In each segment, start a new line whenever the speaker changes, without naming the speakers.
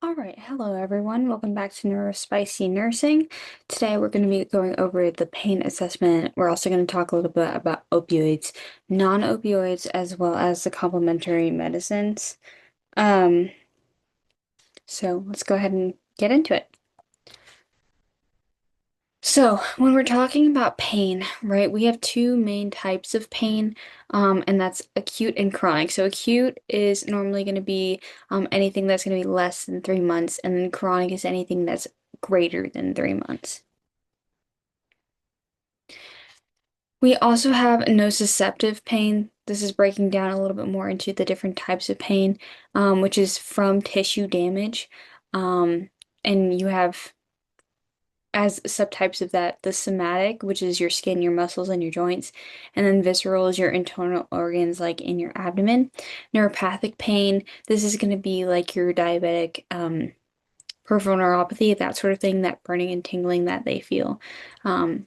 All right, hello everyone. Welcome back to Neurospicy Nursing. Today we're going to be going over the pain assessment. We're also going to talk a little bit about opioids, non-opioids, as well as the complementary medicines. Um, so let's go ahead and get into it. So when we're talking about pain, right, we have two main types of pain, and that's acute and chronic. So acute is normally going to be anything that's going to be less than 3 months, and then chronic is anything that's greater than 3 months. We also have nociceptive pain. This is breaking down a little bit more into the different types of pain, which is from tissue damage. Um, and you have as subtypes of that the somatic, which is your skin, your muscles, and your joints, and then visceral is your internal organs, like in your abdomen. Neuropathic pain, this is going to be like your diabetic peripheral neuropathy, that sort of thing, that burning and tingling that they feel. Um,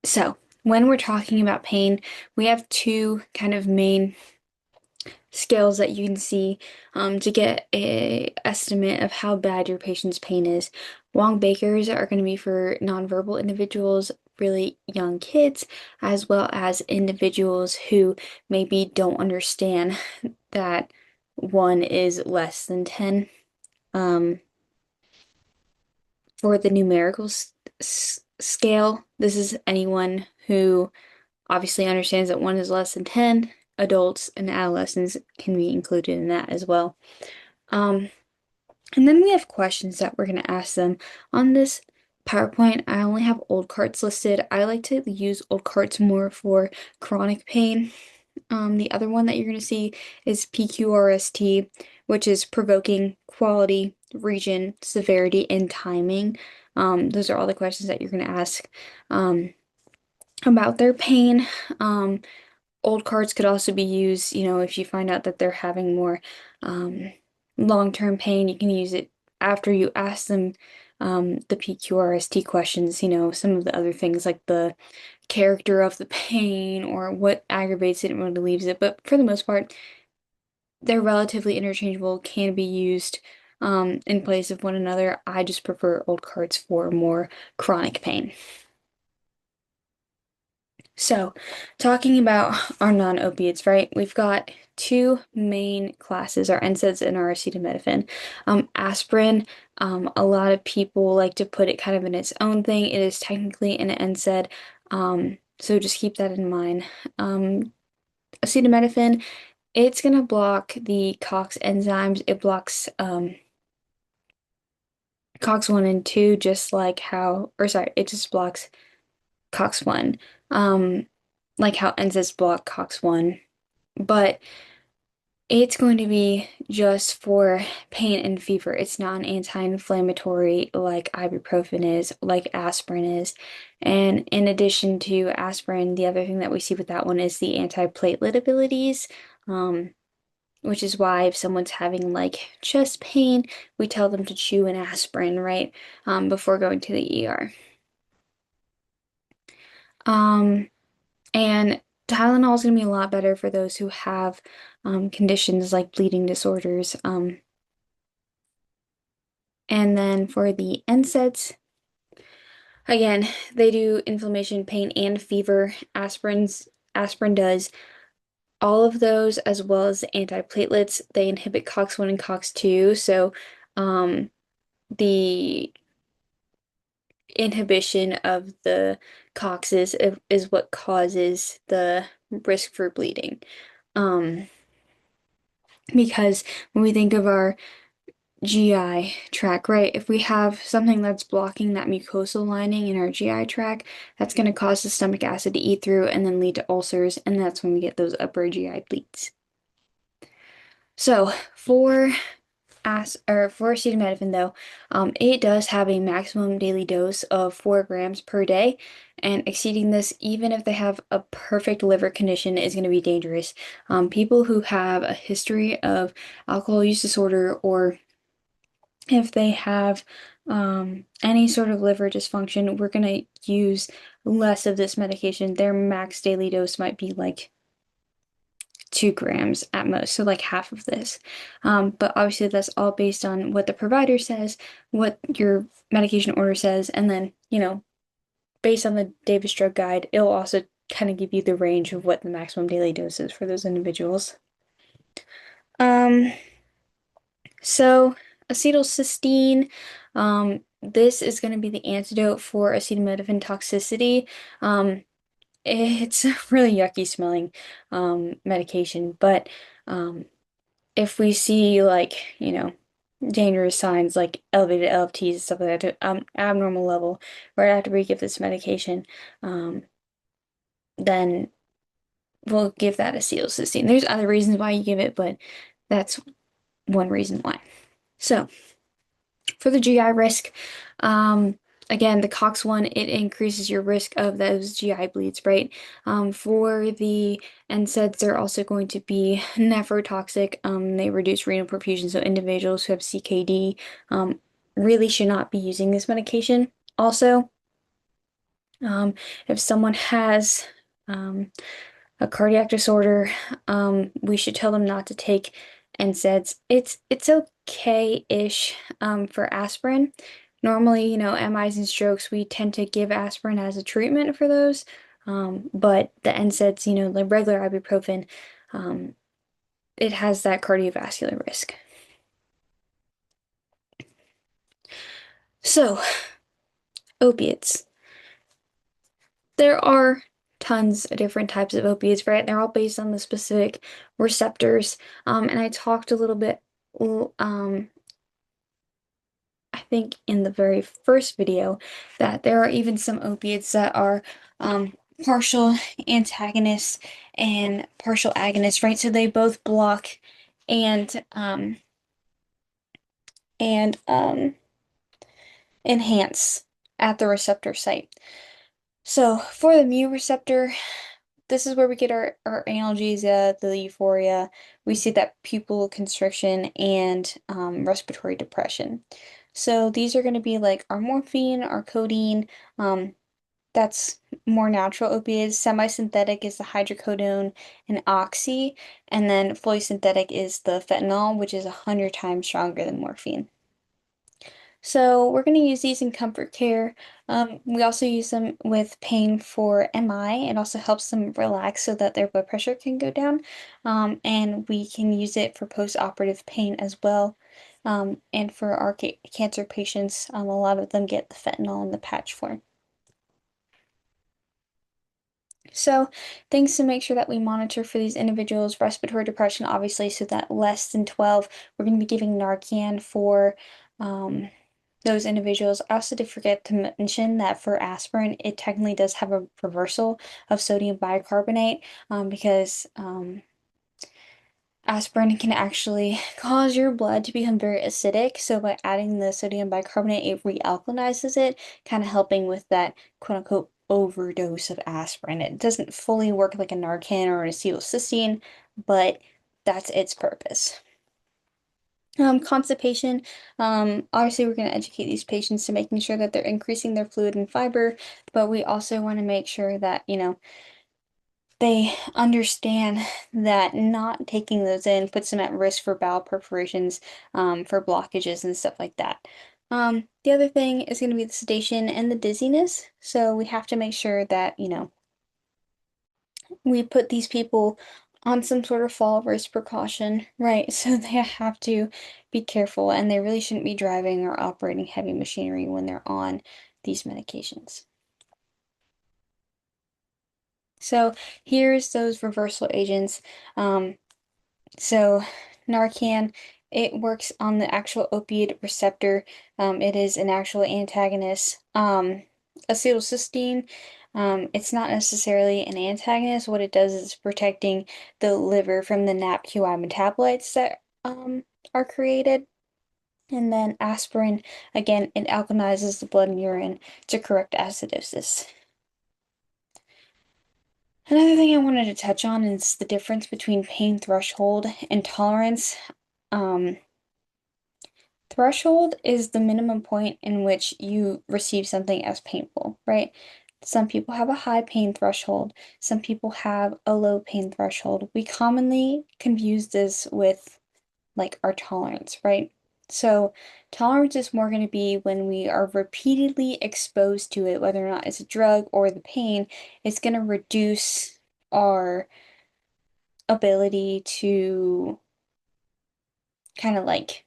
so when we're talking about pain, we have two kind of main scales that you can see to get a estimate of how bad your patient's pain is. Wong-Bakers are going to be for nonverbal individuals, really young kids, as well as individuals who maybe don't understand that one is less than 10. Um, for the numerical scale, this is anyone who obviously understands that one is less than 10. Adults and adolescents can be included in that as well. Um, and then we have questions that we're going to ask them. On this PowerPoint, I only have old carts listed. I like to use old carts more for chronic pain. The other one that you're going to see is PQRST, which is provoking, quality, region, severity, and timing. Those are all the questions that you're going to ask about their pain. Old cards could also be used, if you find out that they're having more um, long-term pain, you can use it after you ask them the PQRST questions, some of the other things like the character of the pain or what aggravates it and what relieves it. But for the most part, they're relatively interchangeable, can be used in place of one another. I just prefer old cards for more chronic pain. So, talking about our non-opiates, right? We've got two main classes, our NSAIDs and our acetaminophen. Aspirin, a lot of people like to put it kind of in its own thing. It is technically an NSAID, so just keep that in mind. Acetaminophen, it's gonna block the COX enzymes. It blocks COX 1 and 2, just like how, or sorry, it just blocks COX 1. Um, like how NSAIDs block COX 1, but it's going to be just for pain and fever. It's not an anti-inflammatory like ibuprofen is, like aspirin is. And in addition to aspirin, the other thing that we see with that one is the antiplatelet abilities, which is why if someone's having like chest pain, we tell them to chew an aspirin, right, before going to the ER. Um, And Tylenol is going to be a lot better for those who have conditions like bleeding disorders. And then for the NSAIDs, again, they do inflammation, pain, and fever. Aspirin does all of those as well as the antiplatelets. They inhibit COX-1 and COX-2. So um, the inhibition of the COXes is what causes the risk for bleeding. Um, Because when we think of our GI tract, right, if we have something that's blocking that mucosal lining in our GI tract, that's going to cause the stomach acid to eat through and then lead to ulcers, and that's when we get those upper GI bleeds. So for for acetaminophen though, it does have a maximum daily dose of 4 grams per day, and exceeding this, even if they have a perfect liver condition, is going to be dangerous. People who have a history of alcohol use disorder, or if they have any sort of liver dysfunction, we're going to use less of this medication. Their max daily dose might be like 2 grams at most, so like half of this. But obviously that's all based on what the provider says, what your medication order says, and then, based on the Davis Drug Guide, it'll also kind of give you the range of what the maximum daily dose is for those individuals. Um, so acetylcysteine, this is going to be the antidote for acetaminophen toxicity. It's a really yucky smelling medication, but if we see like, dangerous signs like elevated LFTs and stuff like that to abnormal level right after we give this medication, um, then we'll give that acetylcysteine. There's other reasons why you give it, but that's one reason why. So for the GI risk, again, the COX one, it increases your risk of those GI bleeds, right? For the NSAIDs, they're also going to be nephrotoxic. They reduce renal perfusion, so individuals who have CKD really should not be using this medication. Also, if someone has a cardiac disorder, we should tell them not to take NSAIDs. It's okay-ish for aspirin. Normally, MIs and strokes, we tend to give aspirin as a treatment for those. But the NSAIDs, like regular ibuprofen, um, it has that cardiovascular risk. So, opiates. There are tons of different types of opiates, right? They're all based on the specific receptors. And I talked a little bit, um, I think in the very first video, that there are even some opiates that are partial antagonists and partial agonists, right? So they both block and and enhance at the receptor site. So for the mu receptor, this is where we get our analgesia, the euphoria. We see that pupil constriction and respiratory depression. So these are going to be like our morphine, our codeine. That's more natural opiates. Semi-synthetic is the hydrocodone and oxy, and then fully synthetic is the fentanyl, which is 100 times stronger than morphine. So we're going to use these in comfort care. We also use them with pain for MI. It also helps them relax so that their blood pressure can go down. And we can use it for post-operative pain as well. And for our cancer patients, a lot of them get the fentanyl in the patch form. So things to make sure that we monitor for these individuals, respiratory depression, obviously, so that less than 12, we're going to be giving Narcan for those individuals. I also did forget to mention that for aspirin, it technically does have a reversal of sodium bicarbonate because aspirin can actually cause your blood to become very acidic. So by adding the sodium bicarbonate, it realkalinizes it, kind of helping with that quote unquote overdose of aspirin. It doesn't fully work like a Narcan or an acetylcysteine, but that's its purpose. Constipation, obviously we're going to educate these patients to making sure that they're increasing their fluid and fiber, but we also want to make sure that, they understand that not taking those in puts them at risk for bowel perforations, for blockages and stuff like that. The other thing is going to be the sedation and the dizziness. So we have to make sure that, we put these people on some sort of fall risk precaution, right? So they have to be careful and they really shouldn't be driving or operating heavy machinery when they're on these medications. So here's those reversal agents. So Narcan, it works on the actual opioid receptor. It is an actual antagonist. Acetylcysteine, it's not necessarily an antagonist. What it does is protecting the liver from the NAPQI metabolites that are created. And then aspirin, again, it alkalizes the blood and urine to correct acidosis. Another thing I wanted to touch on is the difference between pain threshold and tolerance. Um, Threshold is the minimum point in which you receive something as painful, right? Some people have a high pain threshold. Some people have a low pain threshold. We commonly confuse this with like our tolerance, right? So tolerance is more going to be when we are repeatedly exposed to it, whether or not it's a drug or the pain, it's going to reduce our ability to kind of like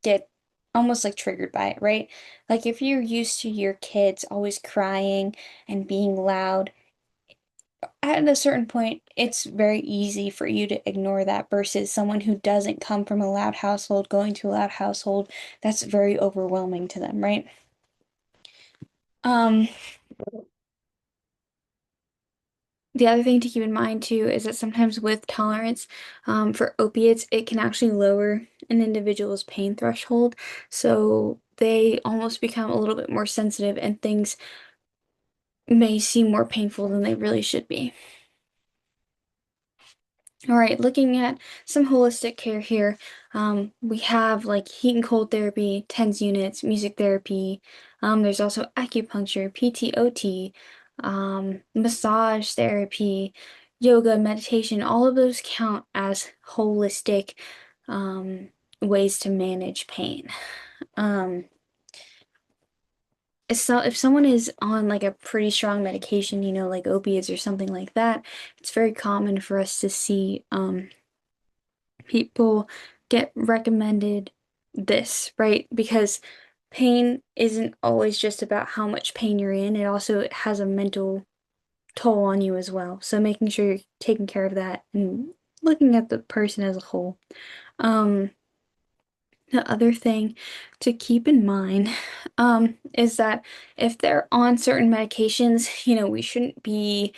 get almost like triggered by it, right? Like if you're used to your kids always crying and being loud, at a certain point, it's very easy for you to ignore that versus someone who doesn't come from a loud household, going to a loud household, that's very overwhelming to them, right? Um, the other thing to keep in mind too is that sometimes with tolerance, for opiates, it can actually lower an individual's pain threshold. So they almost become a little bit more sensitive and things may seem more painful than they really should be. All right, looking at some holistic care here, we have like heat and cold therapy, TENS units, music therapy. There's also acupuncture, PTOT, massage therapy, yoga, meditation. All of those count as holistic um, ways to manage pain. Um, so if someone is on like a pretty strong medication, like opiates or something like that, it's very common for us to see people get recommended this, right? Because pain isn't always just about how much pain you're in, it also has a mental toll on you as well. So making sure you're taking care of that and looking at the person as a whole. Um, the other thing to keep in mind, is that if they're on certain medications, we shouldn't be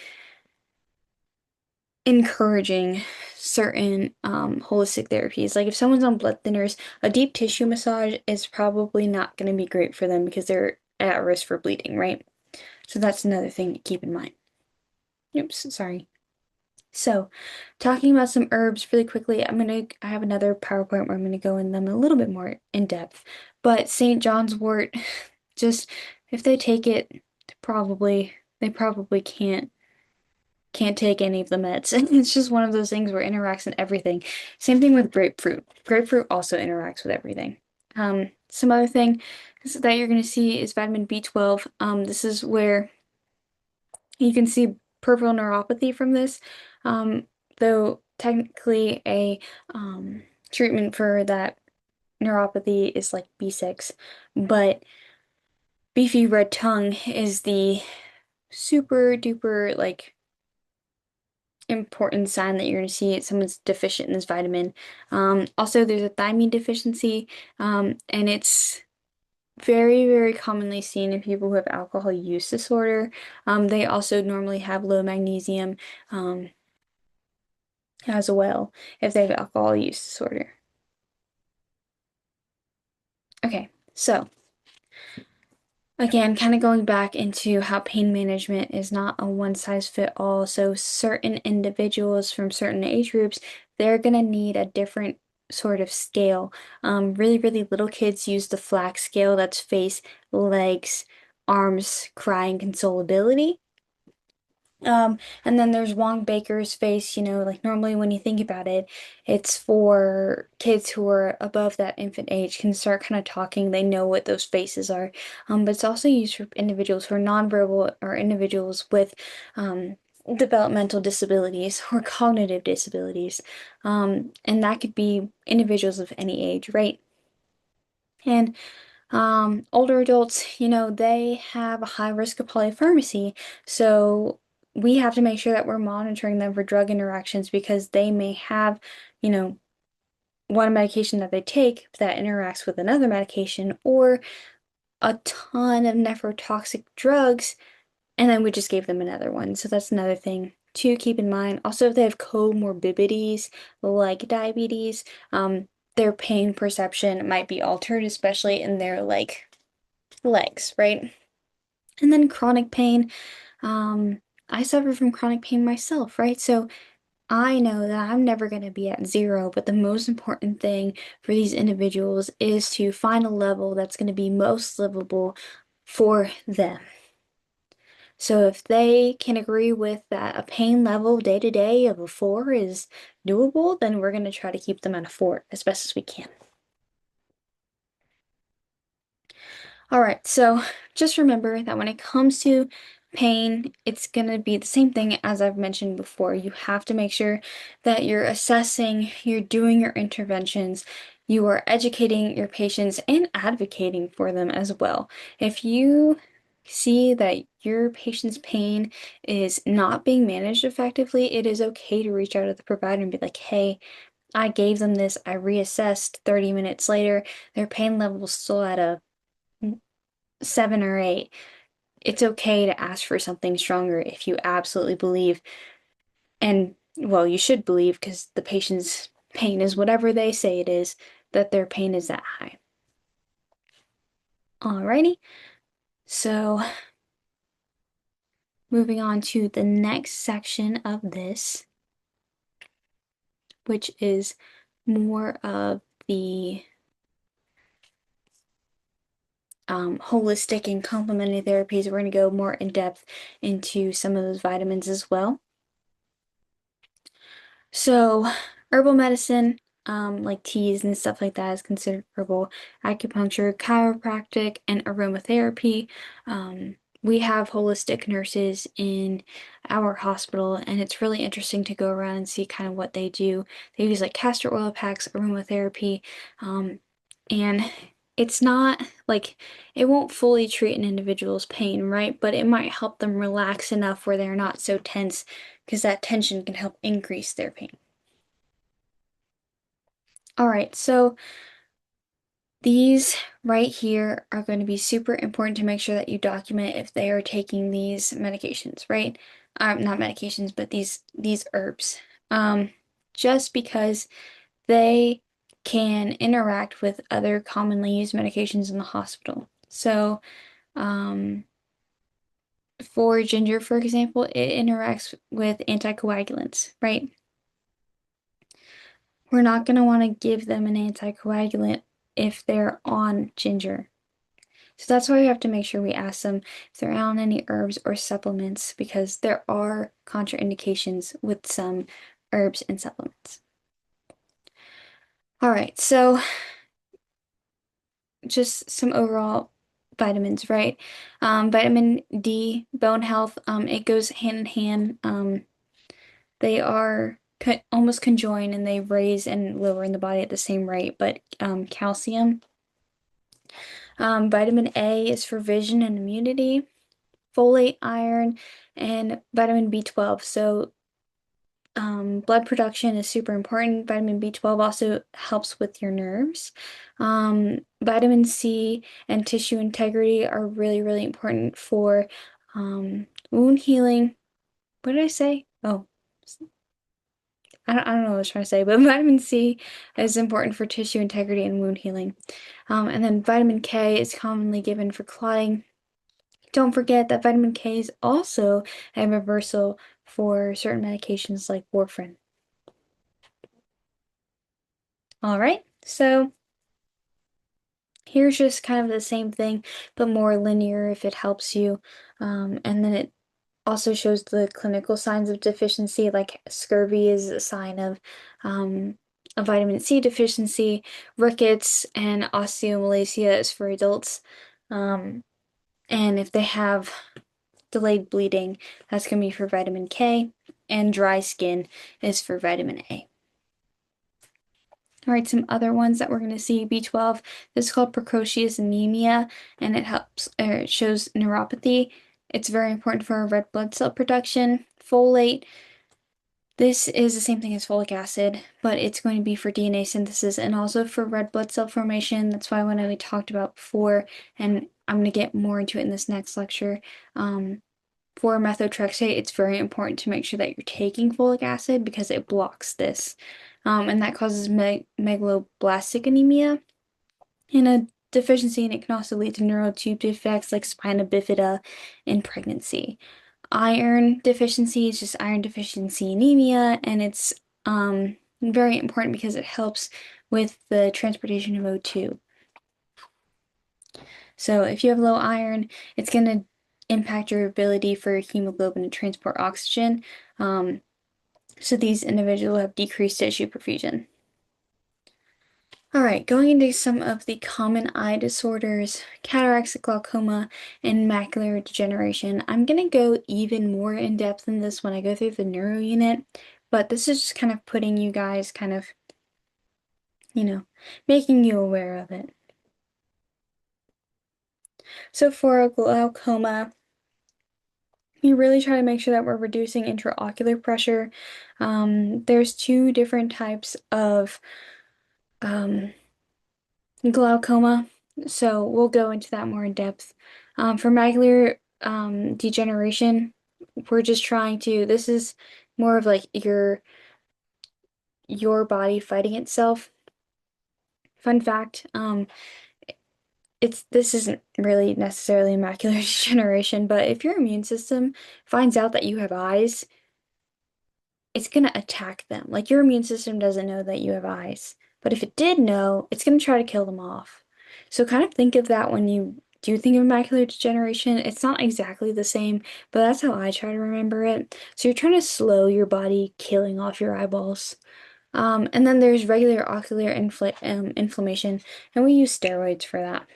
encouraging certain holistic therapies. Like if someone's on blood thinners, a deep tissue massage is probably not going to be great for them because they're at risk for bleeding, right? So that's another thing to keep in mind. Oops, sorry. So, talking about some herbs really quickly, I have another PowerPoint where I'm gonna go in them a little bit more in depth. But St. John's wort, just if they take it, they probably can't take any of the meds. It's just one of those things where it interacts in everything. Same thing with grapefruit. Grapefruit also interacts with everything. Some other thing that you're going to see is vitamin B12. This is where you can see peripheral neuropathy from this. Um, though technically a treatment for that neuropathy is like B6, but beefy red tongue is the super duper like important sign that you're going to see someone's deficient in this vitamin. Also, there's a thiamine deficiency, and it's very, very commonly seen in people who have alcohol use disorder. They also normally have low magnesium, as well if they have alcohol use disorder. Okay, so. Again, kind of going back into how pain management is not a one size fit all. So certain individuals from certain age groups, they're gonna need a different sort of scale. Really, really little kids use the flax scale. That's face, legs, arms, cry, and consolability. And then there's Wong Baker's face, like normally when you think about it, it's for kids who are above that infant age, can start kind of talking, they know what those faces are. But it's also used for individuals who are nonverbal or individuals with developmental disabilities or cognitive disabilities. And that could be individuals of any age, right? And older adults, they have a high risk of polypharmacy, so we have to make sure that we're monitoring them for drug interactions because they may have, you know, one medication that they take that interacts with another medication or a ton of nephrotoxic drugs, and then we just gave them another one. So that's another thing to keep in mind. Also, if they have comorbidities like diabetes, their pain perception might be altered, especially in their like legs, right? And then chronic pain. Um, I suffer from chronic pain myself, right? So I know that I'm never going to be at zero, but the most important thing for these individuals is to find a level that's going to be most livable for them. So if they can agree with that a pain level day to day of a 4 is doable, then we're going to try to keep them at a 4 as best as we can. All right, so just remember that when it comes to pain, it's going to be the same thing as I've mentioned before. You have to make sure that you're assessing, you're doing your interventions, you are educating your patients and advocating for them as well. If you see that your patient's pain is not being managed effectively, it is okay to reach out to the provider and be like, hey, I gave them this, I reassessed 30 minutes later, their pain level is still at a 7 or 8. It's okay to ask for something stronger if you absolutely believe, and well, you should believe because the patient's pain is whatever they say it is, that their pain is that high. Alrighty, so moving on to the next section of this, which is more of the holistic and complementary therapies. We're going to go more in depth into some of those vitamins as well. So, herbal medicine, like teas and stuff like that, is considered herbal. Acupuncture, chiropractic, and aromatherapy. We have holistic nurses in our hospital, and it's really interesting to go around and see kind of what they do. They use like castor oil packs, aromatherapy, and it's not like it won't fully treat an individual's pain, right? But it might help them relax enough where they're not so tense because that tension can help increase their pain. All right, so these right here are going to be super important to make sure that you document if they are taking these medications, right? Not medications, but these herbs. Um, just because they can interact with other commonly used medications in the hospital. So, um, for ginger, for example, it interacts with anticoagulants, right? We're not going to want to give them an anticoagulant if they're on ginger. So that's why we have to make sure we ask them if they're on any herbs or supplements because there are contraindications with some herbs and supplements. All right, so just some overall vitamins, right? Vitamin D, bone health, it goes hand in hand. They are almost conjoined and they raise and lower in the body at the same rate, but calcium. Vitamin A is for vision and immunity, folate, iron, and vitamin B12. So, blood production is super important. Vitamin B12 also helps with your nerves. Vitamin C and tissue integrity are really, really important for wound healing. What did I say? Oh, I don't know what I was trying to say, but vitamin C is important for tissue integrity and wound healing. And then vitamin K is commonly given for clotting. Don't forget that vitamin K is also a reversal for certain medications like warfarin. All right, so here's just kind of the same thing, but more linear if it helps you. And then it also shows the clinical signs of deficiency, like scurvy is a sign of a vitamin C deficiency, rickets and osteomalacia is for adults. Um, and if they have delayed bleeding, that's going to be for vitamin K, and dry skin is for vitamin A. All right, some other ones that we're going to see, B12. This is called precocious anemia, and it helps, or it shows neuropathy. It's very important for red blood cell production. Folate, this is the same thing as folic acid, but it's going to be for DNA synthesis and also for red blood cell formation. That's why when we talked about before, and I'm going to get more into it in this next lecture, for methotrexate, it's very important to make sure that you're taking folic acid because it blocks this. And that causes megaloblastic anemia and a deficiency, and it can also lead to neural tube defects like spina bifida in pregnancy. Iron deficiency is just iron deficiency anemia, and it's very important because it helps with the transportation of O2. So if you have low iron, it's going to impact your ability for hemoglobin to transport oxygen. Um, so these individuals have decreased tissue perfusion. All right, going into some of the common eye disorders, cataracts, glaucoma, and macular degeneration. I'm going to go even more in depth in this when I go through the neuro unit, but this is just kind of putting you guys kind of, you know, making you aware of it. So for glaucoma, you really try to make sure that we're reducing intraocular pressure. There's two different types of um, glaucoma, so we'll go into that more in depth. For macular degeneration, we're just trying to, this is more of like your body fighting itself. Fun fact, this isn't really necessarily macular degeneration, but if your immune system finds out that you have eyes, it's gonna attack them. Like your immune system doesn't know that you have eyes, but if it did know, it's gonna try to kill them off. So kind of think of that when you do think of macular degeneration. It's not exactly the same, but that's how I try to remember it. So you're trying to slow your body killing off your eyeballs. And then there's regular ocular inflammation, and we use steroids for that.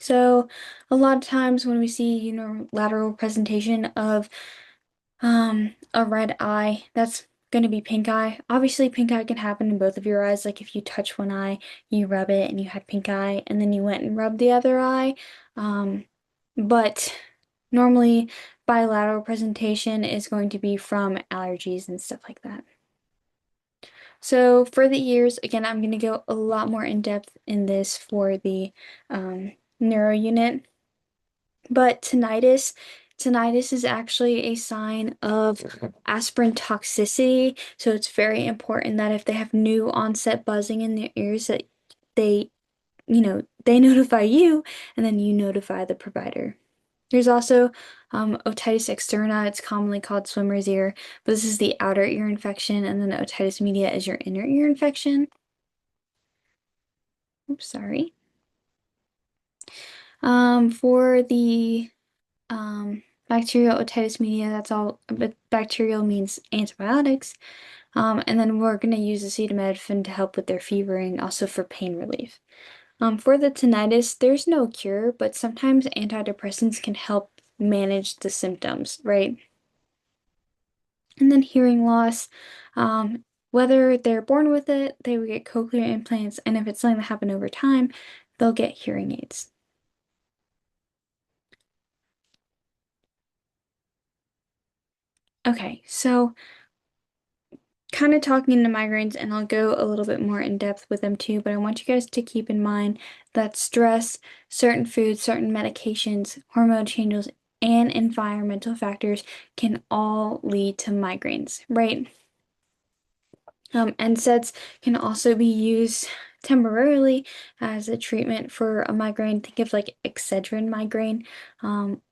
So a lot of times when we see unilateral presentation of a red eye, that's going to be pink eye. Obviously, pink eye can happen in both of your eyes. Like if you touch one eye, you rub it and you had pink eye, and then you went and rubbed the other eye. But normally, bilateral presentation is going to be from allergies and stuff like that. So for the years, again, I'm going to go a lot more in depth in this for the neuro unit. But tinnitus is actually a sign of aspirin toxicity. So it's very important that if they have new onset buzzing in their ears, that they, they notify you and then you notify the provider. There's also otitis externa. It's commonly called swimmer's ear, but this is the outer ear infection, and then otitis media is your inner ear infection. Oops, sorry. For the bacterial otitis media, that's all, but bacterial means antibiotics. And then we're going to use acetaminophen to help with their fever and also for pain relief. For the tinnitus, there's no cure, but sometimes antidepressants can help manage the symptoms, right? And then hearing loss, whether they're born with it, they will get cochlear implants, and if it's something that happened over time, they'll get hearing aids. Okay, so kind of talking into migraines, and I'll go a little bit more in depth with them too, but I want you guys to keep in mind that stress, certain foods, certain medications, hormone changes, and environmental factors can all lead to migraines, right? NSAIDs can also be used temporarily as a treatment for a migraine. Think of like Excedrin migraine,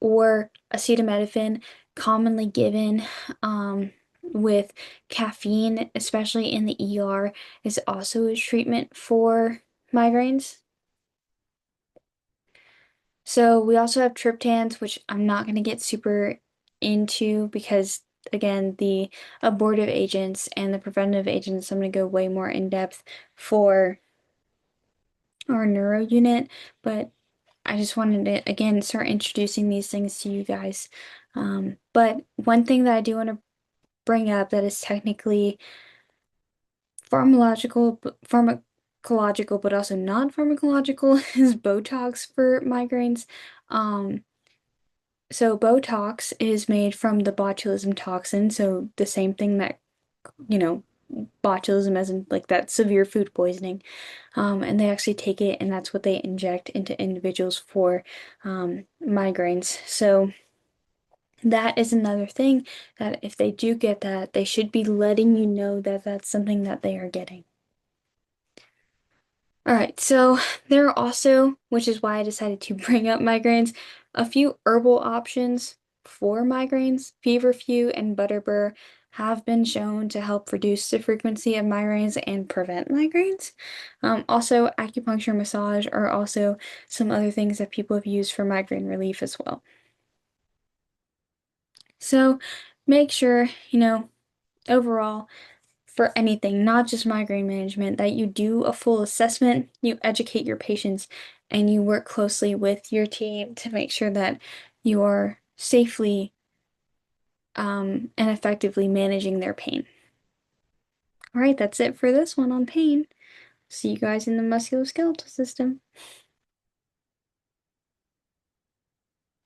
or acetaminophen, commonly given with caffeine, especially in the ER, is also a treatment for migraines. So we also have triptans, which I'm not going to get super into because, again, the abortive agents and the preventative agents, I'm going to go way more in depth for our neuro unit. But I just wanted to, again, start introducing these things to you guys. But one thing that I do want to bring up that is technically pharmacological, but also non-pharmacological is Botox for migraines. Um, So Botox is made from the botulism toxin, so the same thing that, you know, botulism as in like that severe food poisoning. And they actually take it and that's what they inject into individuals for migraines. So that is another thing that if they do get that, they should be letting you know that that's something that they are getting. All right, so there are also, which is why I decided to bring up migraines, a few herbal options for migraines. Feverfew and Butterbur have been shown to help reduce the frequency of migraines and prevent migraines. Also, acupuncture, massage are also some other things that people have used for migraine relief as well. So make sure, overall, for anything, not just migraine management, that you do a full assessment, you educate your patients, and you work closely with your team to make sure that you are safely and effectively managing their pain. All right, that's it for this one on pain. See you guys in the musculoskeletal system.